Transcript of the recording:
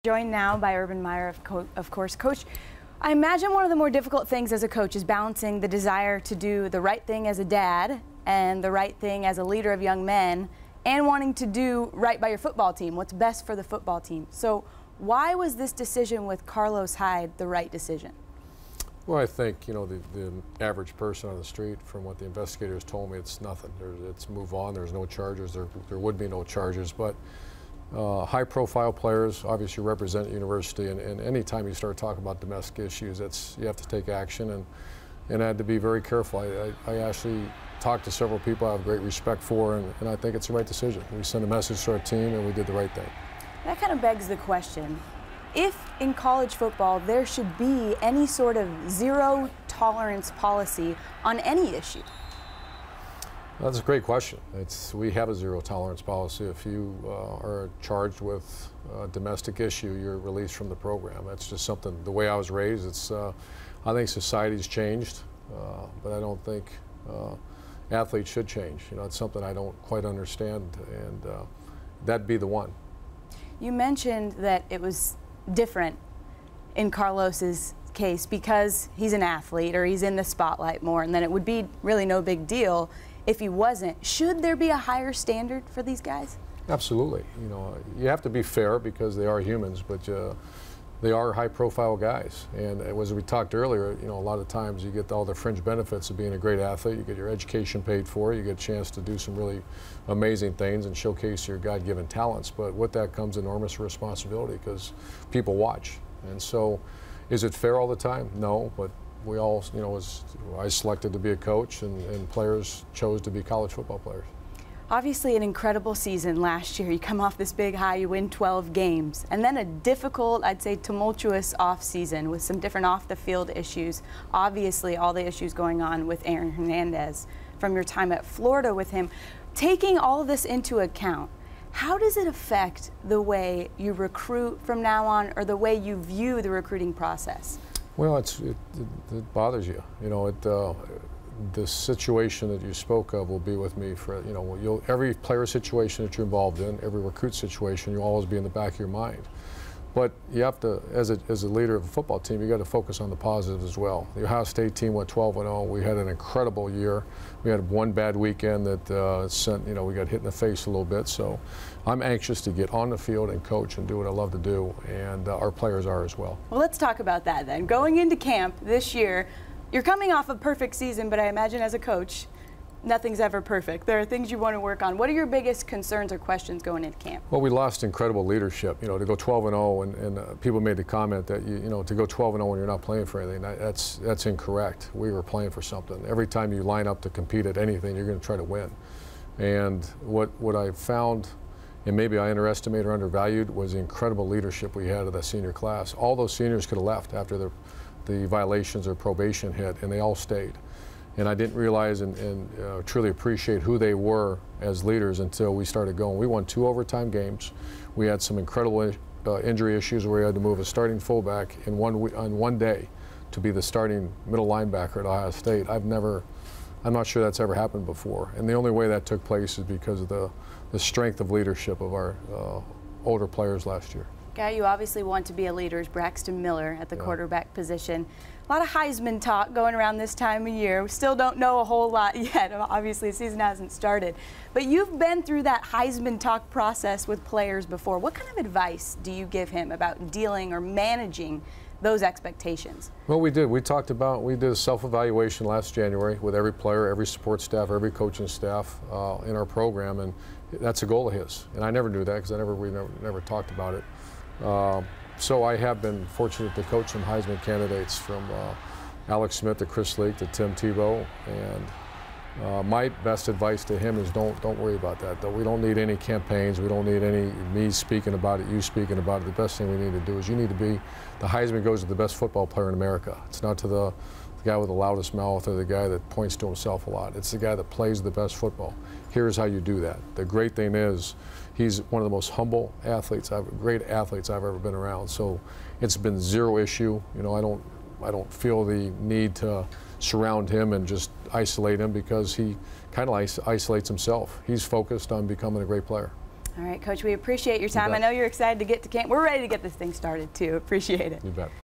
Joined now by Urban Meyer, of course. Coach, I imagine one of the more difficult things as a coach is balancing the desire to do the right thing as a dad and the right thing as a leader of young men and wanting to do right by your football team, what's best for the football team. So why was this decision with Carlos Hyde the right decision? Well, I think, you know, the average person on the street, from what the investigators told me, it's nothing. It's move on. There's no charges. There would be no charges. But high-profile players obviously represent the university, and any time you start talking about domestic issues, you have to take action, and I had to be very careful. I actually talked to several people I have great respect for, and I think it's the right decision. We sent a message to our team, and we did the right thing. That kind of begs the question. If in college football there should be any sort of zero-tolerance policy on any issue? That's a great question. We have a zero-tolerance policy. If you are charged with a domestic issue, you're released from the program. That's just something, the way I was raised, I think society's changed, but I don't think athletes should change. You know, it's something I don't quite understand, and that'd be the one. You mentioned that it was different in Carlos's case because he's an athlete or he's in the spotlight more, and then it would be really no big deal if he wasn't. Should there be a higher standard for these guys? Absolutely. You know, you have to be fair because they are humans, but they are high-profile guys. And as we talked earlier, you know, a lot of times you get all the fringe benefits of being a great athlete. You get your education paid for. You get a chance to do some really amazing things and showcase your God-given talents. But with that comes enormous responsibility because people watch. And so, is it fair all the time? No, but we all, you know, I selected to be a coach, and players chose to be college football players. Obviously an incredible season last year. You come off this big high, you win 12 games, and then a difficult, I'd say tumultuous off-season with some different off-the-field issues. Obviously all the issues going on with Aaron Hernandez from your time at Florida with him. Taking all of this into account, how does it affect the way you recruit from now on or the way you view the recruiting process? Well, it bothers you. You know, the situation that you spoke of will be with me for, you know, every player situation that you're involved in, every recruit situation, you'll always be in the back of your mind. But you have to, as a leader of a football team, you got to focus on the positives as well. The Ohio State team went 12-0. We had an incredible year. We had one bad weekend that sent, you know, we got hit in the face a little bit. So I'm anxious to get on the field and coach and do what I love to do, and our players are as well. Well, let's talk about that then. Going into camp this year, you're coming off a perfect season, but I imagine as a coach, nothing's ever perfect. There are things you want to work on. What are your biggest concerns or questions going into camp? Well, we lost incredible leadership. You know, to go 12-0, and people made the comment that you know, to go 12-0 when you're not playing for anything, that's incorrect. We were playing for something. Every time you line up to compete at anything, you're going to try to win. And what I found, and maybe I underestimated or undervalued, was the incredible leadership we had of that senior class. All those seniors could have left after the violations or probation hit, and they all stayed. And I didn't realize and truly appreciate who they were as leaders until we started going. We won 2 overtime games. We had some incredible injury issues where we had to move a starting fullback on one day to be the starting middle linebacker at Ohio State. I'm not sure that's ever happened before. And the only way that took place is because of the strength of leadership of our older players last year. Guy you obviously want to be a leader is Braxton Miller at the quarterback position. A lot of Heisman talk going around this time of year. We still don't know a whole lot yet. Obviously, the season hasn't started. But you've been through that Heisman talk process with players before. What kind of advice do you give him about dealing or managing those expectations? Well, we did. We did a self-evaluation last January with every player, every support staff, every coaching staff in our program, and that's a goal of his. And I never knew that because we never talked about it. So I have been fortunate to coach some Heisman candidates, from Alex Smith to Chris Leak to Tim Tebow, and my best advice to him is don't worry about that. We don't need any campaigns. We don't need any me speaking about it, you speaking about it. The best thing we need to do is you need to be, the Heisman goes to the best football player in America. It's not to the guy with the loudest mouth or the guy that points to himself a lot. It's the guy that plays the best football. Here's how you do that. The great thing is, he's one of the most humble athletes, great athletes I've ever been around. So it's been zero issue. You know, I don't feel the need to surround him and just isolate him because he kind of isolates himself. He's focused on becoming a great player. All right, Coach, we appreciate your time. I know you're excited to get to camp. We're ready to get this thing started, too. Appreciate it. You bet.